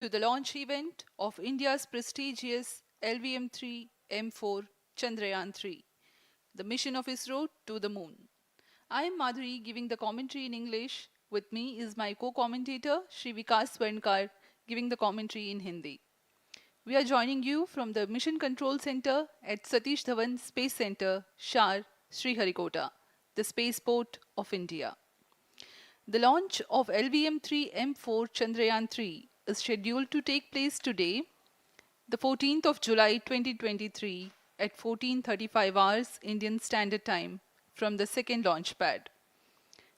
to the launch event of India's prestigious LVM-3 M4 Chandrayaan 3, the mission of ISRO to the moon. I am Madhuri giving the commentary in English. With me is my co-commentator Shri Vikas Swarnkar giving the commentary in Hindi. We are joining you from the Mission Control Center at Satish Dhawan Space Center, Shar, Sriharikota, the spaceport of India. The launch of LVM-3 M4 Chandrayaan 3 is scheduled to take place today, the 14th of July 2023 at 14:35 hours Indian Standard Time from the second launch pad.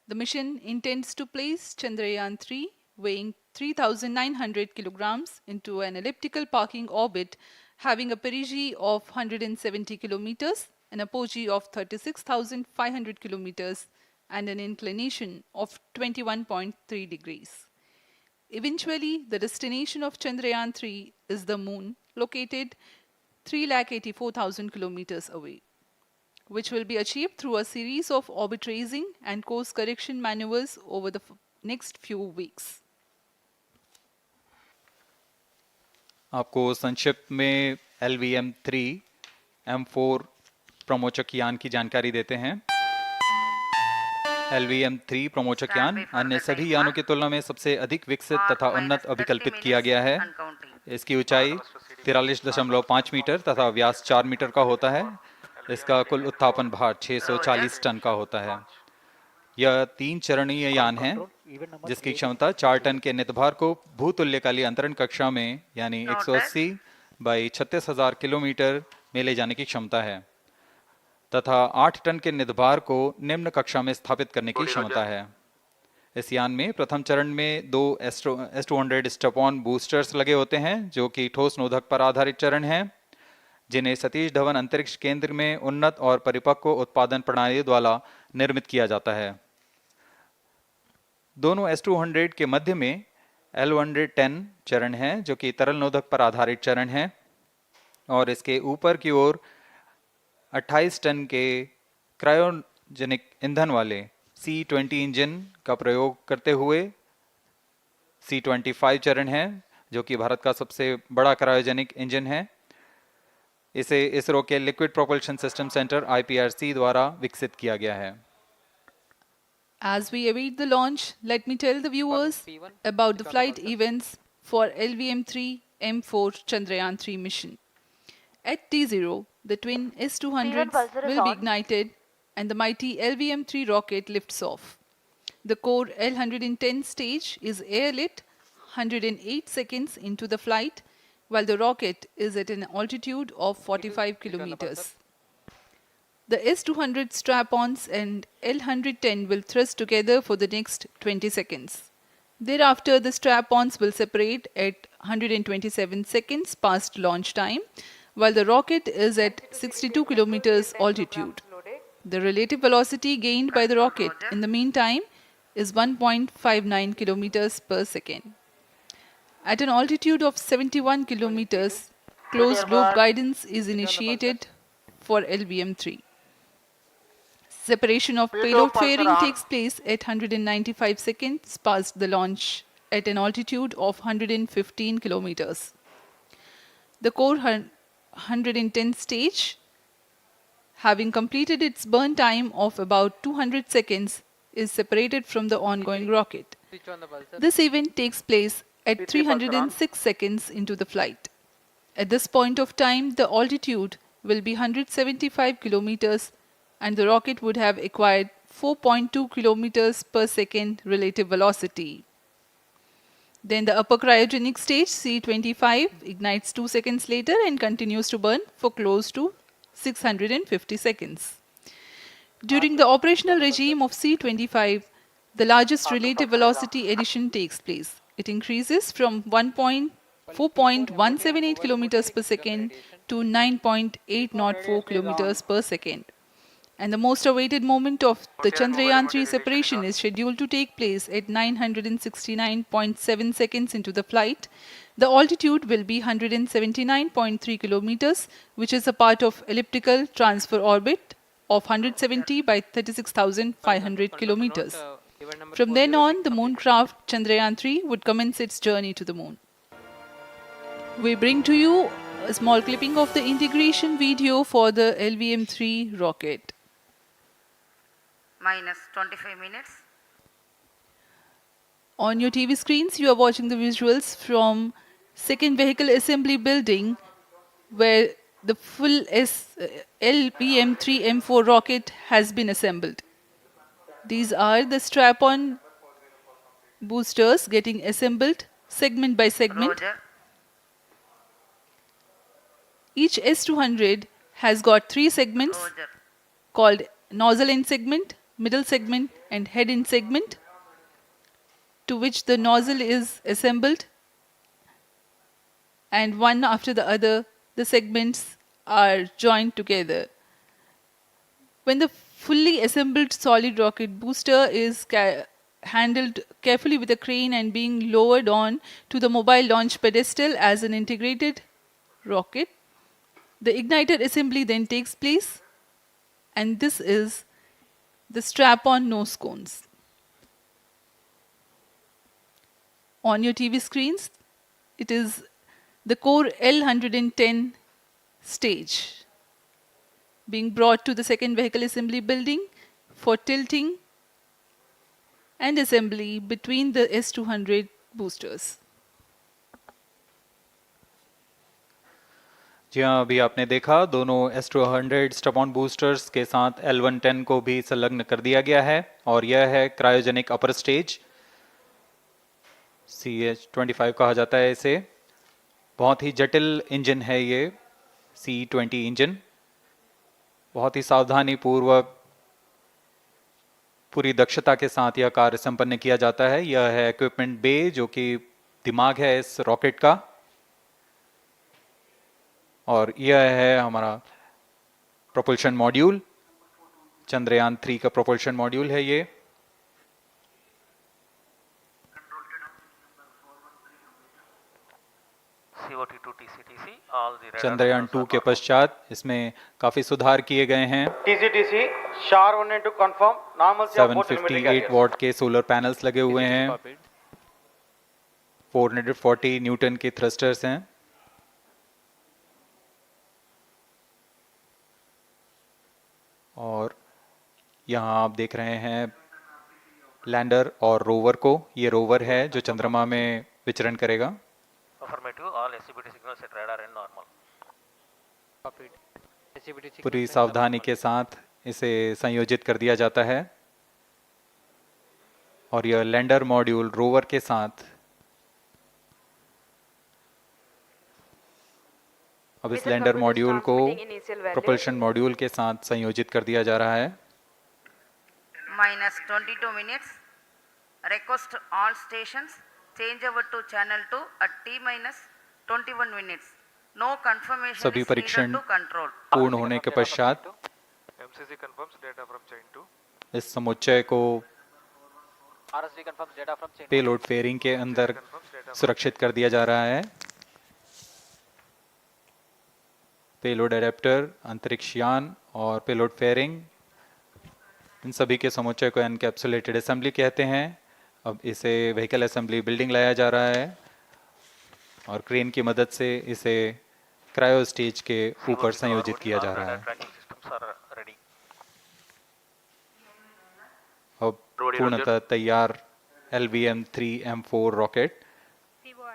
The mission intends to place Chandrayaan 3 weighing 3,900 kilograms into an elliptical parking orbit having a perigee of 170 kilometers, an apogee of 36,500 kilometers and an inclination of 21.3 degrees. Eventually, the destination of Chandrayaan 3 is the moon, located 3,84,000 kilometers away, which will be achieved through a series of orbit raising and course correction maneuvers over the next few weeks. आपको संक्षिप्त में LVM-3 M4 प्रमोचक यान की जानकारी देते हैं। LVM-3 प्रमोचक यान अन्य सभी यानों की तुलना में सबसे अधिक विकसित तथा उन्नत अभिकल्पित किया गया है। इसकी ऊंचाई 43.5 मीटर तथा व्यास 4 मीटर का होता है। इसका कुल उत्थापन भार 640 टन का होता है। यह 3 चरणीय यान है जिसकी क्षमता 4 टन के नितभार को भूतुल्यकालीय अंतरण कक्षा में यानी 180 बाई 36,000 किलोमीटर में ले जाने की क्षमता है तथा 8 टन के नितभार को निम्न कक्षा में स्थापित करने की क्षमता है। इस यान में प्रथम चरण में 2 S200 स्टेप-ऑन बूस्टर्स लगे होते हैं जो कि ठोस नोदक पर आधारित चरण हैं, जिन्हें सतीश धवन अंतरिक्ष केंद्र में उन्नत और परिपक्व उत्पादन प्रणाली द्वारा निर्मित किया जाता है। दोनों S200 के मध्य में L110 चरण है जो कि तरल नोदक पर आधारित चरण है और इसके ऊपर की ओर 28 टन के क्रायोजेनिक ईंधन वाले C-20 इंजन का प्रयोग करते हुए C-25 चरण है जो कि भारत का सबसे बड़ा क्रायोजेनिक इंजन है। इसे इसरो के liquid propulsion system centre IPRC द्वारा विकसित किया गया है। As we await the launch, let me tell the viewers about the flight events for LVM-3 M4 Chandrayaan 3 mission. At T0, the twin S200s will be ignited and the mighty LVM-3 rocket lifts off. The core L110 stage is airlit 108 seconds into the flight, while the rocket is at an altitude of 45 kilometers. The S200 strap-ons and L110 will thrust together for the next 20 seconds. Thereafter, the strap-ons will separate at 127 seconds past launch time, while the rocket is at 62 kilometers altitude. The relative velocity gained by the rocket in the meantime is 1.59 kilometers per second. At an altitude of 71 kilometers, closed-loop guidance is initiated for LVM-3. Separation of payload fairing takes place at 195 seconds past the launch at an altitude of 115 kilometers. The core 110 stage, having completed its burn time of about 200 seconds, is separated from the ongoing rocket. This event takes place at 306 seconds into the flight. At this point of time, the altitude will be 175 kilometers and the rocket would have acquired 4.2 kilometers per second relative velocity. Then the upper cryogenic stage C-25 ignites 2 seconds later and continues to burn for close to 650 seconds. During the operational regime of C-25, the largest relative velocity addition takes place. It increases from 4.178 kilometers per second to 9.804 kilometers per second. And the most awaited moment of the Chandrayaan 3 separation is scheduled to take place at 969.7 seconds into the flight. The altitude will be 179.3 kilometers, which is a part of elliptical transfer orbit of 170 by 36,500 kilometers. From then on, the mooncraft Chandrayaan 3 would commence its journey to the moon. We bring to you a small clipping of the integration video for the LVM-3 rocket. Minus 25 minutes. On your TV screens, you are watching the visuals from second vehicle assembly building where the full LVM-3M4 rocket has been assembled. These are the strap-on boosters getting assembled segment by segment. Roger. Each S200 has got 3 segments Roger. called nozzle end segment, middle segment and head end segment, to which the nozzle is assembled, and one after the other the segments are joined together. When the fully assembled solid rocket booster is handled carefully with a crane and being lowered on to the mobile launch pedestal as an integrated rocket, the igniter assembly then takes place, and this is the strap-on nose cones. On your TV screens, it is the core L110 stage being brought to the second vehicle assembly building for tilting and assembly between the S200 boosters. जी हाँ, अभी आपने देखा दोनों S200 स्टप-ऑन boosters के साथ L110 को भी संलग्न कर दिया गया है और यह है क्रायोजेनिक अपर स्टेज, CH-25 कहा जाता है इसे। बहुत ही जटिल इंजन है ये C-20 इंजन। बहुत ही सावधानी पूर्वक पूरी दक्षता के साथ यह कार्य संपन्न किया जाता है। यह है इक्विपमेंट बे, जो कि दिमाग है इस रॉकेट का, और यह है हमारा प्रोपल्शन मॉड्यूल, चंद्रयान 3 का प्रोपल्शन मॉड्यूल है ये। चंद्रयान 2 के पश्चात इसमें काफी सुधार किए गए हैं। TCTC SHAR 192 confirm normalcy of both telemetry 758 carriers. What के सोलर पैनल्स लगे हुए हैं, 440 न्यूटन के थ्रस्टर्स हैं। और यहाँ आप देख रहे हैं लैंडर और रोवर को। ये रोवर है जो चंद्रमा में विचरण करेगा। पूरी सावधानी के साथ इसे संयोजित कर दिया जाता है और यह लैंडर मॉड्यूल रोवर के साथ अब इस लैंडर मॉड्यूल को प्रोपल्शन मॉड्यूल के साथ संयोजित कर दिया जा रहा है। Minus 22 minutes. Request all stations change over to channel 2 at T minus 21 minutes. No confirmation सभी is needed परीक्षण to control. पूर्ण होने के पश्चात MCC confirms data from chain 2. इस समुच्चय को RSV confirms data from chain. Payload fairing के अंदर सुरक्षित कर दिया जा रहा है। पेलोड एडेप्टर, अंतरिक्ष यान और पेलोड फेयरिंग, इन सभी के समुच्चय को एनकैप्सुलेटेड असेंबली कहते हैं। अब इसे व्हीकल असेंबली बिल्डिंग लाया जा रहा है और क्रेन की मदद से इसे क्रायो स्टेज के ऊपर संयोजित किया जा रहा है। अब पूर्णतः तैयार LVM-3M4 rocket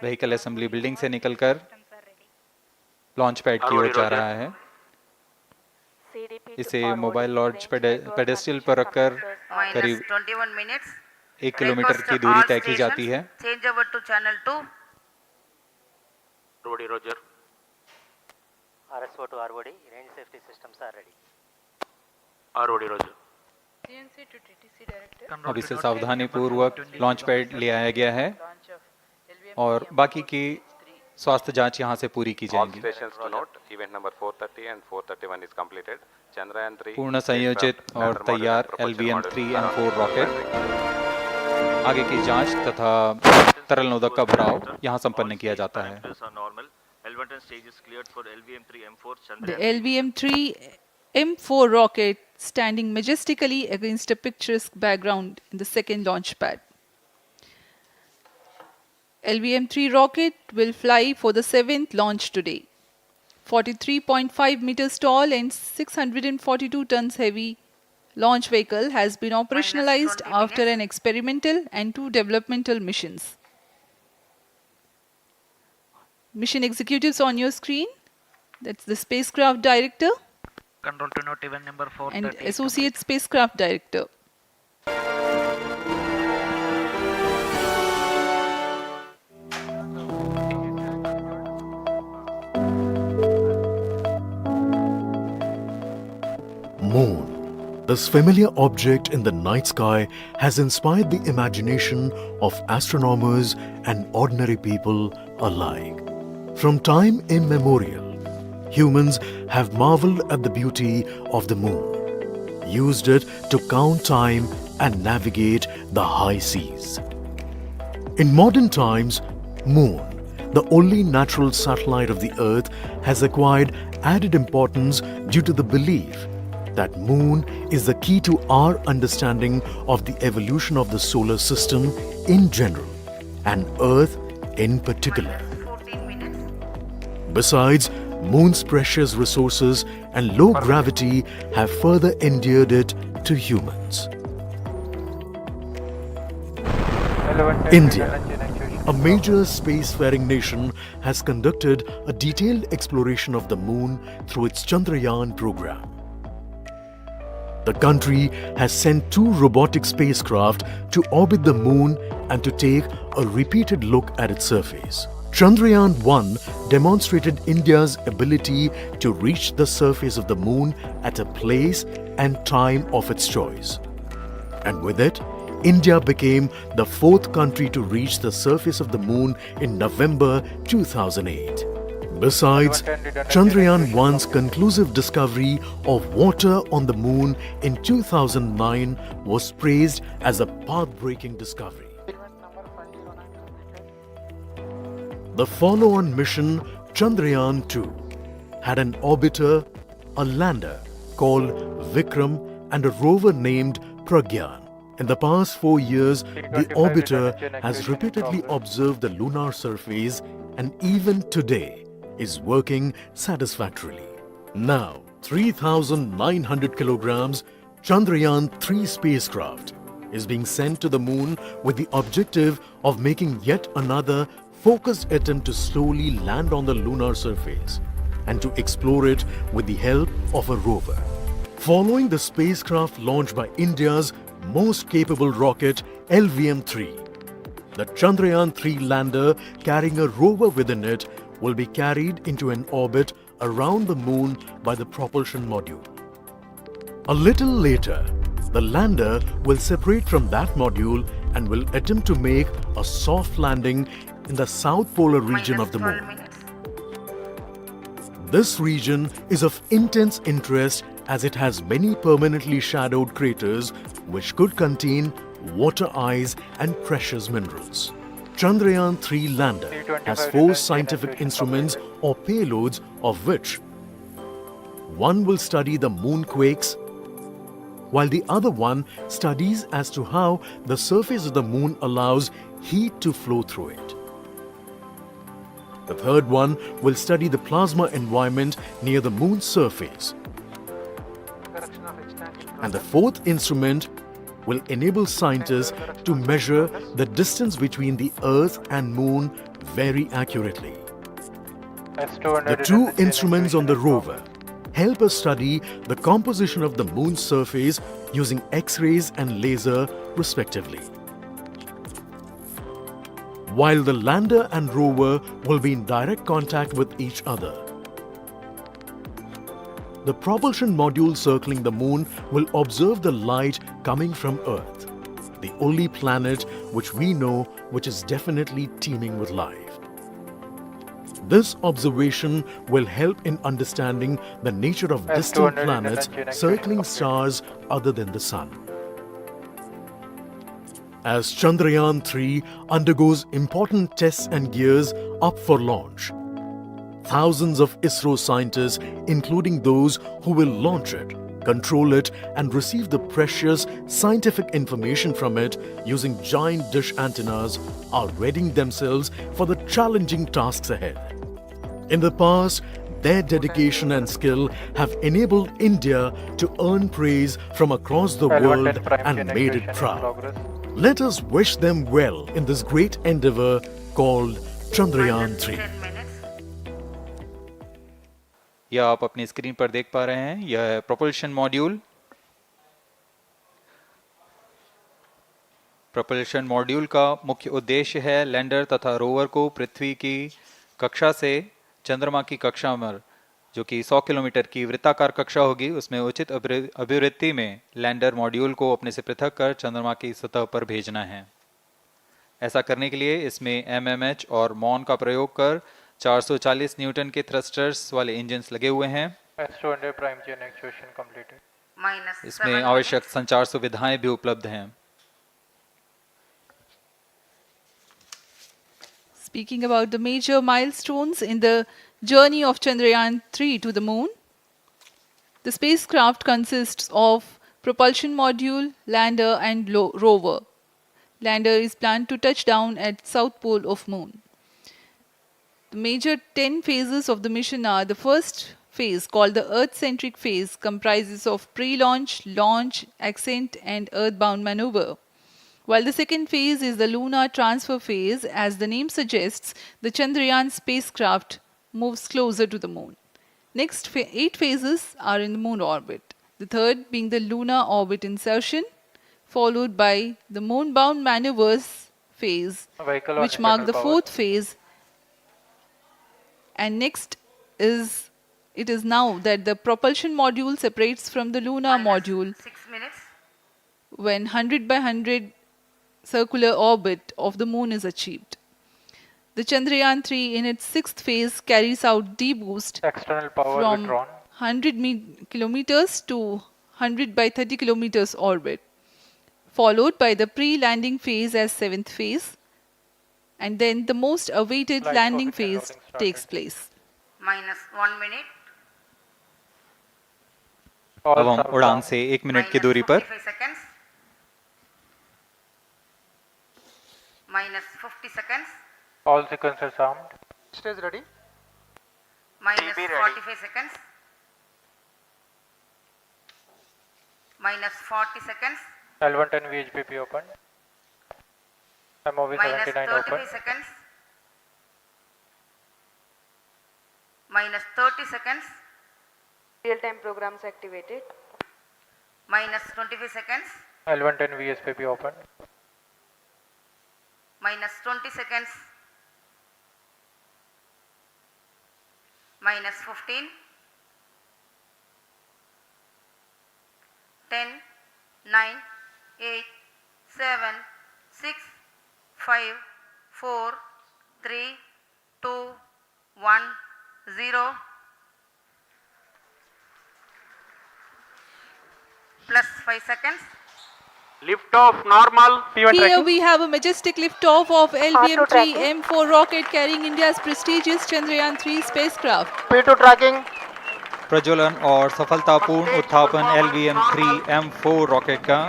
vehicle assembly building से निकलकर लॉन्च पैड की ओर जा रहा है। इसे मोबाइल लॉन्च पेडेस्टल पर रखकर Minus करीब 21 minutes. 1 किलोमीटर Request की दूरी all तय की जाती है। stations change over to channel 2. Roger. RSO to ROD, range safety systems are ready. Roger. अब इसे सावधानी पूर्वक लॉन्च पैड ले आया गया है और बाकी की स्वास्थ्य जांच यहां से पूरी की All जाएंगी। stations to note, event number 430 and 431 is completed. Chandrayaan 3 पूर्ण संयोजित और तैयार LVM-3M4 रॉकेट आगे की जांच तथा तरल नोदक का भराव यहां संपन्न किया जाता है। The LVM-3M4 rocket standing majestically against a picturesque background in the second launch pad. LVM-3 rocket will fly for the 7th launch today. 43.5 meters tall and 642 tons heavy launch vehicle has been operationalized 20 after minutes. an experimental and 2 developmental missions. Mission executives on your screen. That's the spacecraft director Control to note event number 430 and is associate complete. spacecraft director. Moon. This familiar object in the night sky has inspired the imagination of astronomers and ordinary people alike. From time immemorial, humans have marveled at the beauty of the moon, used it to count time and navigate the high seas. In modern times, Moon, the only natural satellite of the Earth, has acquired added importance due to the belief that Moon is the key to our understanding of the evolution of the solar system in general and Earth in particular. 14 minutes. Besides, Moon's precious resources and low gravity have further endeared it to humans. India, a major spacefaring nation, has conducted a detailed exploration of the Moon through its Chandrayaan program. The country has sent 2 robotic spacecraft to orbit the Moon and to take a repeated look at its surface. Chandrayaan-1 demonstrated India's ability to reach the surface of the Moon at a place and time of its choice. And with it, India became the 4th country to reach the surface of the Moon in November 2008. Besides, Chandrayaan-1's conclusive discovery of water on the Moon in 2009 was praised as a path-breaking discovery. The follow-on mission, Chandrayaan-2, had an orbiter, a lander called Vikram, and a rover named Pragyan. In the past 4 years, the orbiter has repeatedly observed the lunar surface and even today is working satisfactorily. Now, 3,900 kilograms Chandrayaan-3 spacecraft is being sent to the Moon with the objective of making yet another focused attempt to slowly land on the lunar surface and to explore it with the help of a rover. Following the spacecraft launched by India's most capable rocket, LVM-3, the Chandrayaan-3 lander carrying a rover within it will be carried into an orbit around the Moon by the propulsion module. A little later, the lander will separate from that module and will attempt to make a soft landing in the south polar region of the -12 Moon. minutes. This region is of intense interest as it has many permanently shadowed craters which could contain water ice and precious minerals. Chandrayaan-3 lander has 4 scientific instruments or payloads, of which one will study the moonquakes, while the other one studies as to how the surface of the Moon allows heat to flow through it. The third one will study the plasma environment near the Moon's surface. And the 4th instrument will enable scientists to measure the distance between the Earth and Moon very accurately. The 2 instruments on the rover help us study the composition of the Moon's surface using X-rays and laser respectively. While the lander and rover will be in direct contact with each other. The propulsion module circling the Moon will observe the light coming from Earth, the only planet which we know which is definitely teeming with life. This observation will help in understanding the nature of distant planets circling stars other than the Sun. As Chandrayaan-3 undergoes important tests and gears up for launch, thousands of ISRO scientists, including those who will launch it, control it, and receive the precious scientific information from it using giant dish antennas, are readying themselves for the challenging tasks ahead. In the past, their dedication and skill have enabled India to earn praise from across the world and made it proud. Let us wish them well in this great endeavor called Chandrayaan 3. 10 minutes. यह आप अपनी screen पर देख पा रहे हैं, यह है प्रोपल्शन मॉड्यूल। प्रोपल्शन मॉड्यूल का मुख्य उद्देश्य है लैंडर तथा रोवर को पृथ्वी की कक्षा से चंद्रमा की कक्षा में, जो कि 100 किलोमीटर की वृत्ताकार कक्षा होगी, उसमें उचित अभिवृत्ति में लैंडर मॉड्यूल को अपने से पृथक कर चंद्रमा की सतह पर भेजना है। ऐसा करने के लिए इसमें एमएमएच और मॉन का प्रयोग कर 440 न्यूटन के थ्रस्टर्स वाले इंजन्स लगे हुए हैं। Minus इसमें 7 आवश्यक संचार सुविधाएं भी उपलब्ध हैं। Speaking about the major milestones in the journey of Chandrayaan 3 to the moon, the spacecraft consists of propulsion module, lander and rover. Lander is planned to touch down at south pole of moon. The major 10 phases of the mission are: the first phase, called the Earth-centric phase, comprises of pre-launch, launch, ascent and earthbound maneuver. While the second phase is the lunar transfer phase, as the name suggests, the Chandrayaan spacecraft moves closer to the moon. Next 8 phases are in the moon orbit. The third being the lunar orbit insertion, followed by the moon-bound maneuvers phase, which mark the fourth phase. And next is, it is now that the propulsion module separates from the lunar module 6 minutes. when 100 by 100 circular orbit of the moon is achieved. The Chandrayaan 3 in its sixth phase carries out D-boost from 100 kilometers to 100 by 30 kilometers orbit, followed by the pre-landing phase as seventh phase, and then the most awaited landing phase takes place. Minus 1 minute. अब हम उड़ान से 1 minute की दूरी पर -45 seconds. Minus 50 seconds. All sequences armed. Stage ready. Minus TB ready. 45 seconds. Minus 40 seconds. L110 VHPP open. MOV Minus 79 35 open. seconds. Minus 30 seconds. Real-time programs activated. Minus 25 seconds. L110 VSPP open. Minus 20 seconds. Minus 15. 10, 9, 8, 7, 6, 5, 4, 3, 2, 1, 0. Plus 5 seconds. Lift off normal. Here we have a majestic liftoff of LVM-3 M4 rocket carrying India's prestigious Chandrayaan 3 spacecraft. P2 tracking. प्रज्वलन और सफलतापूर्ण उत्थापन LVM-3 M4 rocket का।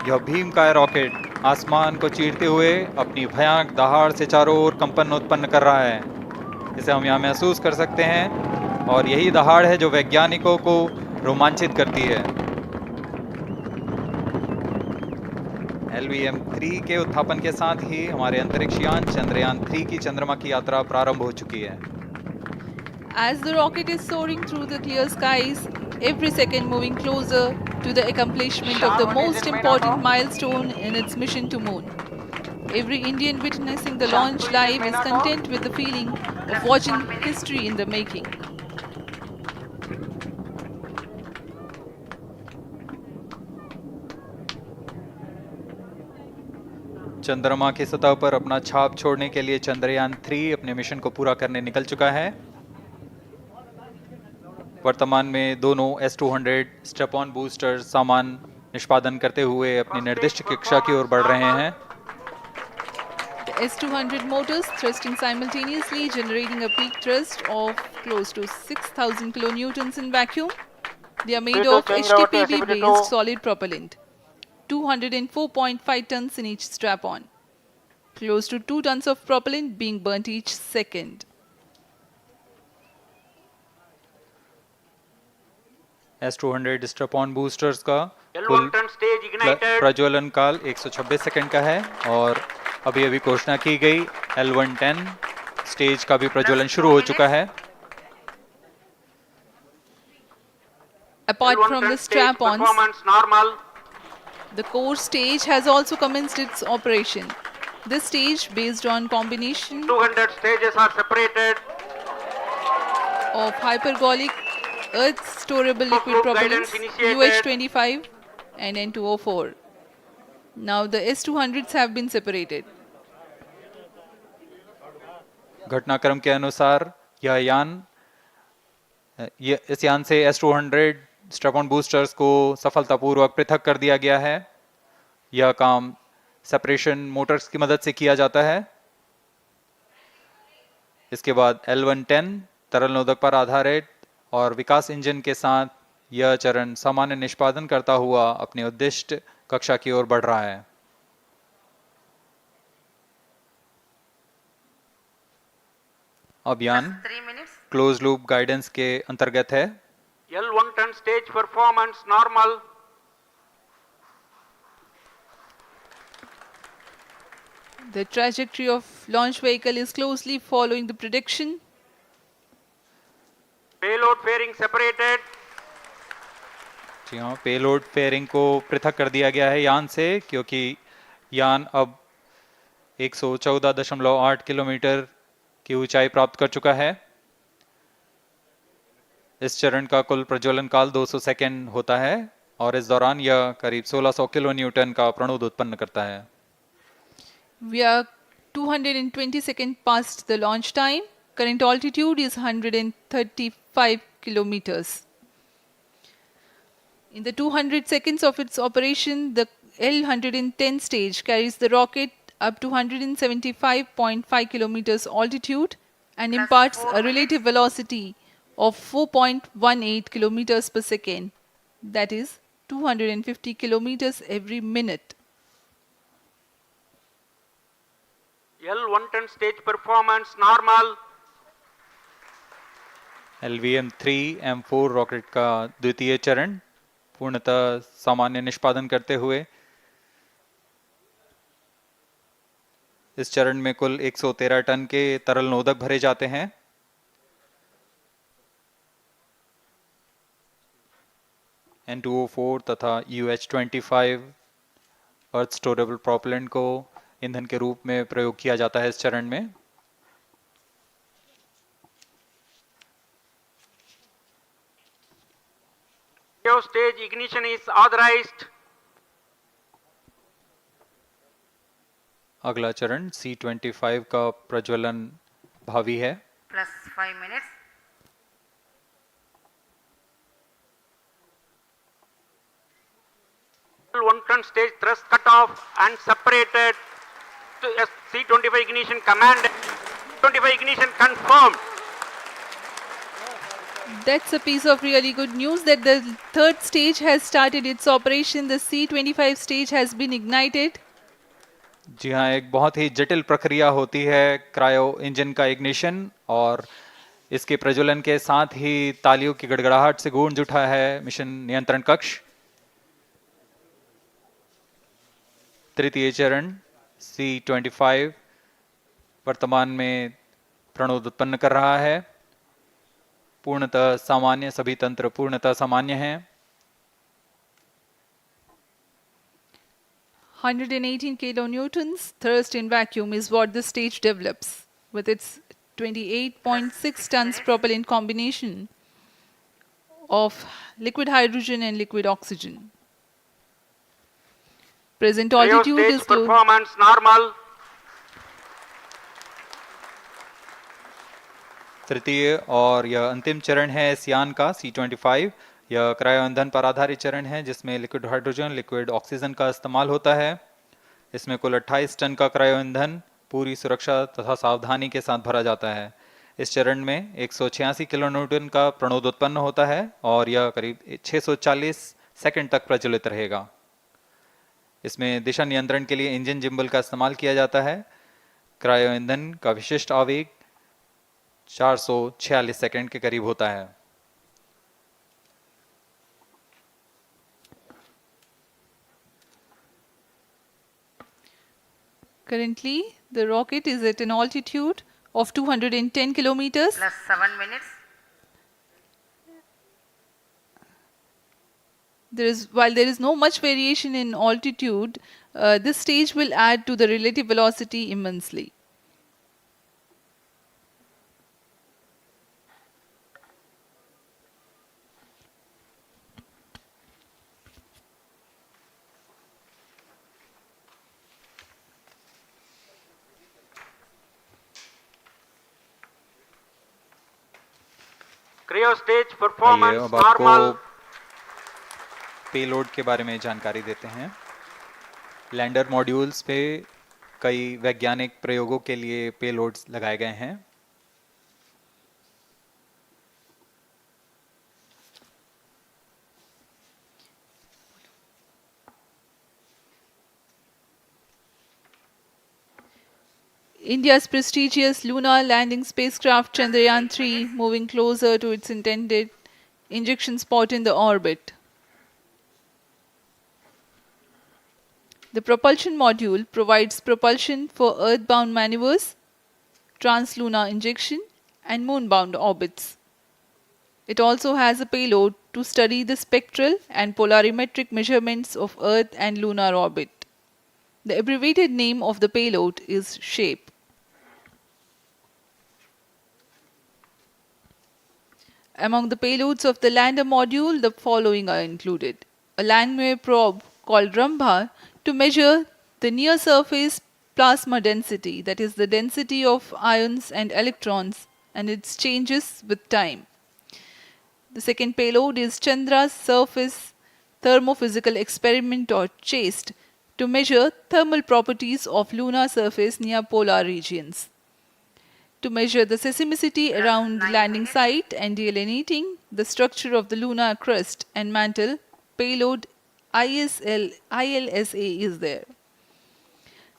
यह भीमकाय rocket आसमान को चीरते हुए अपनी भयानक दहाड़ से चारों ओर कंपन उत्पन्न कर रहा है, इसे हम यहाँ महसूस कर सकते हैं, और यही दहाड़ है जो वैज्ञानिकों को रोमांचित करती है। LVM-3 के उत्थापन के साथ ही हमारे अंतरिक्ष यान चंद्रयान 3 की चंद्रमा की यात्रा प्रारंभ हो चुकी है। As the rocket is soaring through the clear skies, every second moving closer to the accomplishment of the most important milestone in its mission to moon. Every Indian witnessing the launch live is content with the feeling of watching history in the making. चंद्रमा की सतह पर अपना छाप छोड़ने के लिए चंद्रयान 3 अपने मिशन को पूरा करने निकल चुका है। वर्तमान में दोनों S-200 स्टेप ऑन बूस्टर सामान निष्पादन करते हुए अपनी निर्दिष्ट कक्षा की ओर बढ़ रहे हैं। The S200 motors thrusting simultaneously, generating a peak thrust of close to 6,000 kilonewtons in vacuum. They are made of change over to HTPB-based SCBT2. solid propellant, 204.5 tons in each strap-on. Close to 2 tons of propellant being burnt each second. S200 strap-on boosters का L1 कुल turn stage ignited. प्रज्वलन काल 126 second का है और अभी अभी घोषणा की गई L110 स्टेज का भी प्रज्वलन शुरू हो चुका है। Apart L1 from turn the stage strap-ons, performance normal. the core stage has also commenced its operation. This stage, based on combination 200 stages are separated. of hypergolic earth storable liquid Group propellants guidance initiated. UH25 and N204. Now the S200s have been separated. घटनाक्रम के अनुसार यह यान इस यान से S200 strap-on boosters को सफलतापूर्वक पृथक कर दिया गया है। यह काम सेपरेशन मोटर्स की मदद से किया जाता है। इसके बाद L110 तरल नोदक पर आधारित और विकास इंजन के साथ यह चरण सामान्य निष्पादन करता हुआ अपनी उद्दिष्ट कक्षा की ओर बढ़ रहा है। अब यान 3 minutes. क्लोज लूप गाइडेंस के अंतर्गत है। L1 turn stage performance normal. The trajectory of launch vehicle is closely following the prediction. Payload fairing separated. जी हाँ, पेलोड फेयरिंग को पृथक कर दिया गया है यान से, क्योंकि यान अब 114.8 किलोमीटर की ऊंचाई प्राप्त कर चुका है। इस चरण का कुल प्रज्वलन काल 200 सेकेंड होता है और इस दौरान यह करीब 1600 किलो न्यूटन का प्रणोद उत्पन्न करता है। We are 220 seconds past the launch time. Current altitude is 135 kilometers. In the 200 seconds of its operation, the L110 stage carries the rocket up to 175.5 kilometers altitude and Plus imparts 4 a relative velocity of 4.18 kilometers per second, that is 250 kilometers every minute. L1 turn stage performance normal. LVM-3 M4 rocket का द्वितीय चरण पूर्णतः सामान्य निष्पादन करते हुए इस चरण में कुल 113 टन के तरल नोदक भरे जाते हैं। N204 तथा UH25 अर्थ स्टोरेबल प्रोपेलेंट को ईंधन के रूप में प्रयोग किया जाता है इस चरण में। Stage ignition is authorized. अगला चरण C25 का प्रज्वलन भावी है। Plus 5 minutes. L1 turn stage thrust cut off and separated. To C25 ignition command. 25 ignition confirmed. That's a piece of really good news that the third stage has started its operation. The C25 stage has been ignited. जी हाँ, एक बहुत ही जटिल प्रक्रिया होती है cryo engine का ignition और इसके प्रज्वलन के साथ ही तालियों की गड़गड़ाहट से गूंज उठा है मिशन नियंत्रण कक्ष। तृतीय चरण C25 वर्तमान में प्रणोद उत्पन्न कर रहा है। पूर्णतः सामान्य, सभी तंत्र पूर्णतः सामान्य हैं। 118 kilonewtons thrust in vacuum is what the stage develops with its 28.6 tons propellant combination of liquid hydrogen and liquid oxygen. Present altitude Stage is close. performance normal. तृतीय और यह अंतिम चरण है इस यान का C25। यह क्रायो ईंधन पर आधारित चरण है जिसमें लिक्विड हाइड्रोजन, लिक्विड ऑक्सीजन का इस्तेमाल होता है। इसमें कुल 28 टन का क्रायो ईंधन पूरी सुरक्षा तथा सावधानी के साथ भरा जाता है। इस चरण में 186 किलोन्यूटन का प्रणोद उत्पन्न होता है और यह करीब 640 सेकंड तक प्रज्वलित रहेगा। इसमें दिशा नियंत्रण के लिए इंजन जिम्बल का इस्तेमाल किया जाता है। क्रायो ईंधन का विशिष्ट आवेग 446 सेकंड के करीब होता है। Currently, the rocket is at an altitude of 210 kilometers. Plus 7 minutes. While there is no much variation in altitude, this stage will add to the relative velocity immensely. Cryo stage आइए performance अब आपको normal. Payload के बारे में जानकारी देते हैं। Lander modules पे कई वैज्ञानिक प्रयोगों के लिए पेलोड्स लगाए गए हैं। India's prestigious lunar landing spacecraft Chandrayaan 3 moving closer to its intended injection spot in the orbit. The propulsion module provides propulsion for earthbound maneuvers, translunar injection, and moonbound orbits. It also has a payload to study the spectral and polarimetric measurements of Earth and lunar orbit. The abbreviated name of the payload is SHAPE. Among the payloads of the lander module, the following are included. A Langmuir probe called Rambha to measure the near surface plasma density, that is the density of ions and electrons, and its changes with time. The second payload is Chandra's surface thermophysical experiment or CHASTE to measure thermal properties of lunar surface near polar regions. To measure the seismicity around the landing site and delineating the structure of the lunar crust and mantle, payload ILSA is there.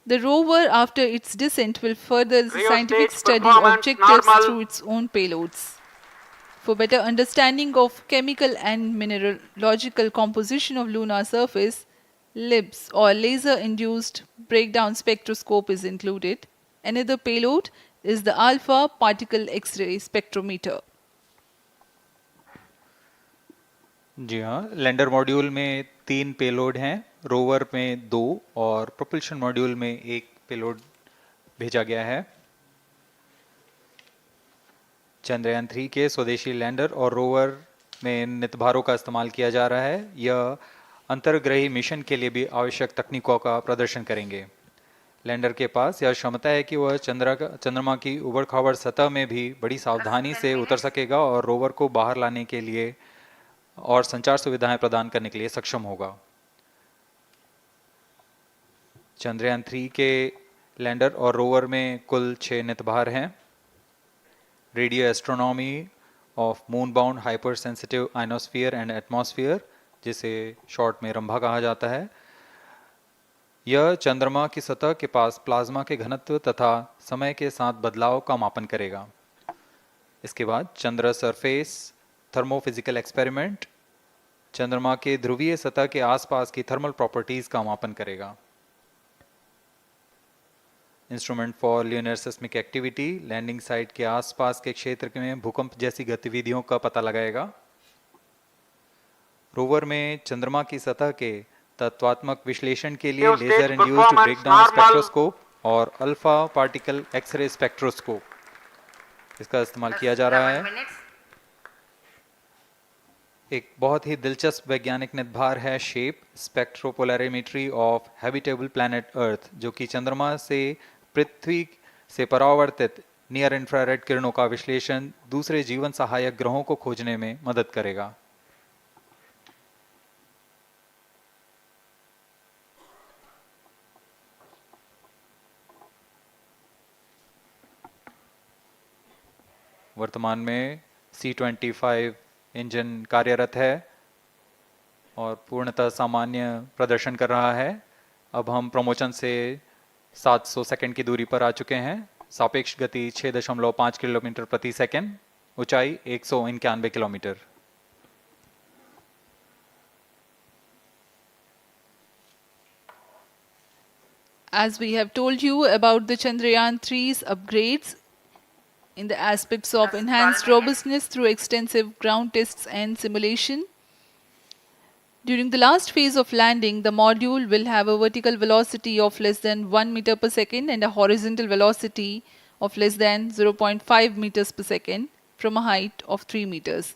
The rover, after its descent, will further the Cryo scientific stage study performance objectives normal. through its own payloads. For better understanding of chemical and mineralogical composition of lunar surface, LIBS or laser-induced breakdown spectroscope is included. Another payload is the alpha particle X-ray spectrometer. जी हाँ, lander module में 3 payload हैं, rover में 2 और propulsion module में 1 payload भेजा गया है। चंद्रयान 3 के स्वदेशी लैंडर और रोवर में नितभारों का इस्तेमाल किया जा रहा है। यह अंतर्ग्रही मिशन के लिए भी आवश्यक तकनीकों का प्रदर्शन करेंगे। लैंडर के पास यह क्षमता है कि वह चंद्रमा की उबड़-खाबड़ सतह में भी बड़ी सावधानी से उतर सकेगा और रोवर को बाहर लाने के लिए और संचार सुविधाएं प्रदान करने के लिए सक्षम होगा। चंद्रयान 3 के लैंडर और रोवर में कुल 6 नितभार हैं। Radio astronomy of moon bound hyper sensitive ionosphere and atmosphere, जिसे शॉर्ट में रंभा कहा जाता है, यह चंद्रमा की सतह के पास प्लाज्मा के घनत्व तथा समय के साथ बदलाव का मापन करेगा। इसके बाद चंद्र सरफेस थर्मोफिजिकल एक्सपेरिमेंट चंद्रमा के ध्रुवीय सतह के आसपास की थर्मल प्रॉपर्टीज का मापन करेगा। Instrument for lunar seismic activity landing site के आसपास के क्षेत्र में भूकंप जैसी गतिविधियों का पता लगाएगा। रोवर में चंद्रमा की सतह के तत्वात्मक विश्लेषण के लिए लेजर इंड्यूस्ड ब्रेकडाउन स्पेक्ट्रोस्कोप और अल्फा पार्टिकल एक्सरे स्पेक्ट्रोस्कोप इसका इस्तेमाल किया जा रहा है। एक बहुत ही दिलचस्प वैज्ञानिक नितभार है shape स्पेक्ट्रोपोलैरिमेट्री of habitable planet earth, जो कि चंद्रमा से पृथ्वी से परावर्तित नियर इंफ्रारेड किरणों का विश्लेषण दूसरे जीवन सहायक ग्रहों को खोजने में मदद करेगा। वर्तमान में C-25 इंजन कार्यरत है और पूर्णतः सामान्य प्रदर्शन कर रहा है। अब हम प्रमोशन से 700 सेकंड की दूरी पर आ चुके हैं। सापेक्ष गति 6.5 किलोमीटर प्रति सेकंड, ऊंचाई 191 kilometre. As we have told you about the Chandrayaan 3's upgrades in the aspects of enhanced robustness through extensive ground tests and simulation, during the last phase of landing, the module will have a vertical velocity of less than 1 meter per second and a horizontal velocity of less than 0.5 meters per second from a height of 3 meters.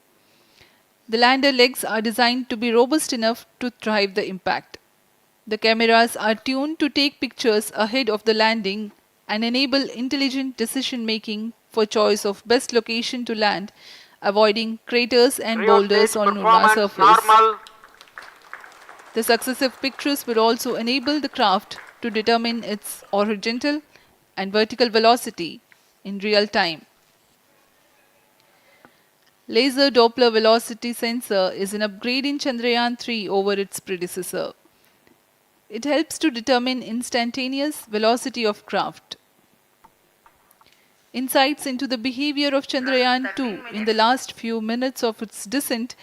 The lander legs are designed to be robust enough to thrive the impact. The cameras are tuned to take pictures ahead of the landing and enable intelligent decision making for choice of best location to land, avoiding craters and boulders on lunar surface. Normal. The successive pictures will also enable the craft to determine its horizontal and vertical velocity in real time. Laser Doppler velocity sensor is an upgrade in Chandrayaan 3 over its predecessor. It helps to determine instantaneous velocity of craft. Insights into the behavior of Chandrayaan 2 in the last few minutes of its descent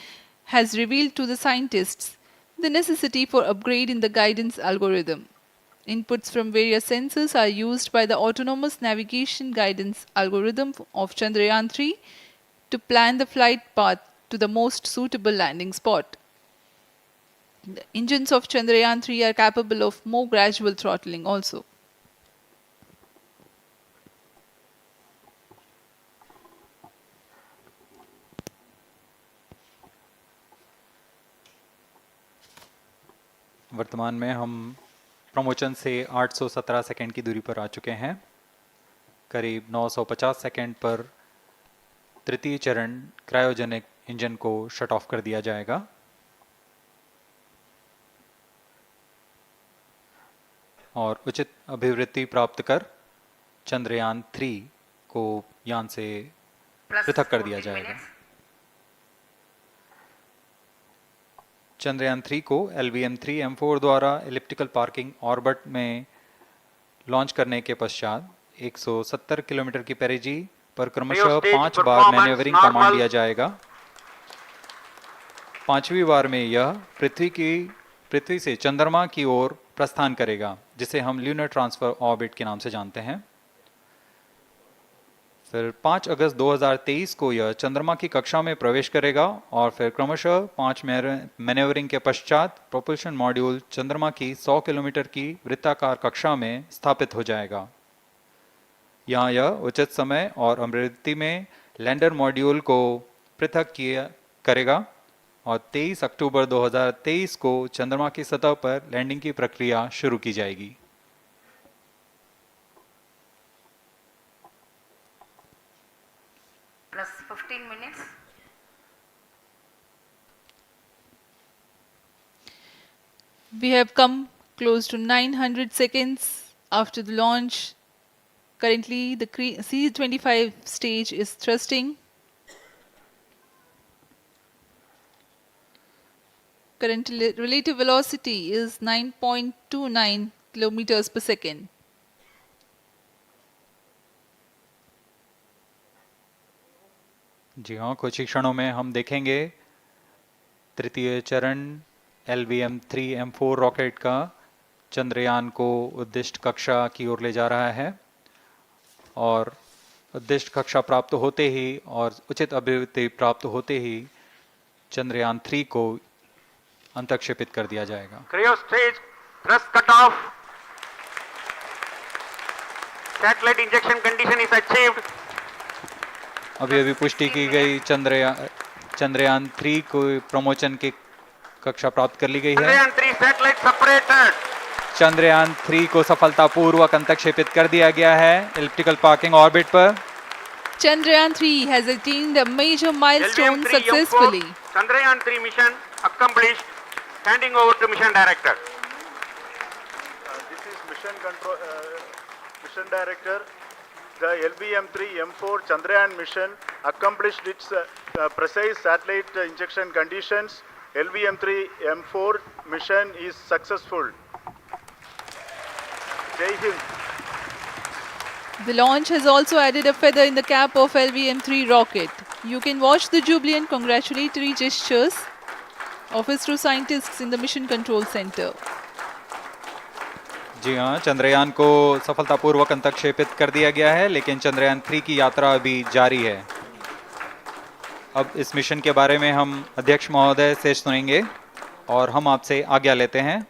has revealed to the scientists the necessity for upgrade in the guidance algorithm. Inputs from various sensors are used by the autonomous navigation guidance algorithm of Chandrayaan 3 to plan the flight path to the most suitable landing spot. The engines of Chandrayaan 3 are capable of more gradual throttling also. वर्तमान में हम promotion से 817 second की दूरी पर आ चुके हैं। करीब 950 सेकंड पर तृतीय चरण क्रायोजेनिक इंजन को शट ऑफ कर दिया जाएगा। और उचित अभिवृद्धि प्राप्त कर चंद्रयान 3 को यान से पृथक कर दिया जाएगा। चंद्रयान 3 को LVM-3 M4 द्वारा एलिप्टिकल पार्किंग ऑर्बिट में लॉन्च करने के पश्चात 170 किलोमीटर की पेरिजी पर क्रमशः 5 बार मैन्यूवरिंग कमांड दिया जाएगा। 5वीं बार में यह पृथ्वी से चंद्रमा की ओर प्रस्थान करेगा, जिसे हम ल्यूनर ट्रांसफर ऑर्बिट के नाम से जानते हैं। फिर 5 अगस्त 2023 को यह चंद्रमा की कक्षा में प्रवेश करेगा और फिर क्रमशः 5 मैन्यूवरिंग के पश्चात प्रोपल्शन मॉड्यूल चंद्रमा की 100 किलोमीटर की वृत्ताकार कक्षा में स्थापित हो जाएगा। यहाँ यह उचित समय और अभिवृद्धि में लैंडर मॉड्यूल को पृथक करेगा और 23 अक्टूबर 2023 को चंद्रमा की सतह पर लैंडिंग की प्रक्रिया शुरू की जाएगी। Plus 15 minutes. We have come close to 900 seconds after the launch. Currently, the C-25 stage is thrusting. Current relative velocity is 9.29 kilometers per second. जी हाँ, कुछ ही क्षणों में हम देखेंगे तृतीय चरण LVM-3 M4 रॉकेट का चंद्रयान को उद्दिष्ट कक्षा की ओर ले जा रहा है और उद्दिष्ट कक्षा प्राप्त होते ही और उचित अभिवृद्धि प्राप्त होते ही चंद्रयान 3 को अंतक्षेपित कर दिया जाएगा। Cryo stage thrust cutoff. Satellite injection condition is achieved. अभी पुष्टि की गई चंद्रयान 3 को प्रमोशन की कक्षा प्राप्त कर ली गई है। Chandrayaan 3 satellite separated. चंद्रयान 3 को सफलतापूर्वक अंतक्षेपित कर दिया गया है एलिप्टिकल पार्किंग ऑर्बिट पर। Chandrayaan 3 has attained a major milestone LVM-3 successfully. Chandrayaan 3 mission accomplished. Handing over to mission director. This is mission director. The LVM-3 M4 Chandrayaan mission accomplished its precise satellite injection conditions. LVM-3 M4 mission is successful. Jai Hind. The launch has also added a feather in the cap of LVM-3 rocket. You can watch the jubilant congratulatory gestures of ISRO scientists in the Mission Control Center. जी हाँ, चंद्रयान को सफलतापूर्वक अंतक्षेपित कर दिया गया है, लेकिन चंद्रयान 3 की यात्रा अभी जारी है। अब इस मिशन के बारे में हम अध्यक्ष महोदय से सुनेंगे और हम आपसे आज्ञा लेते हैं।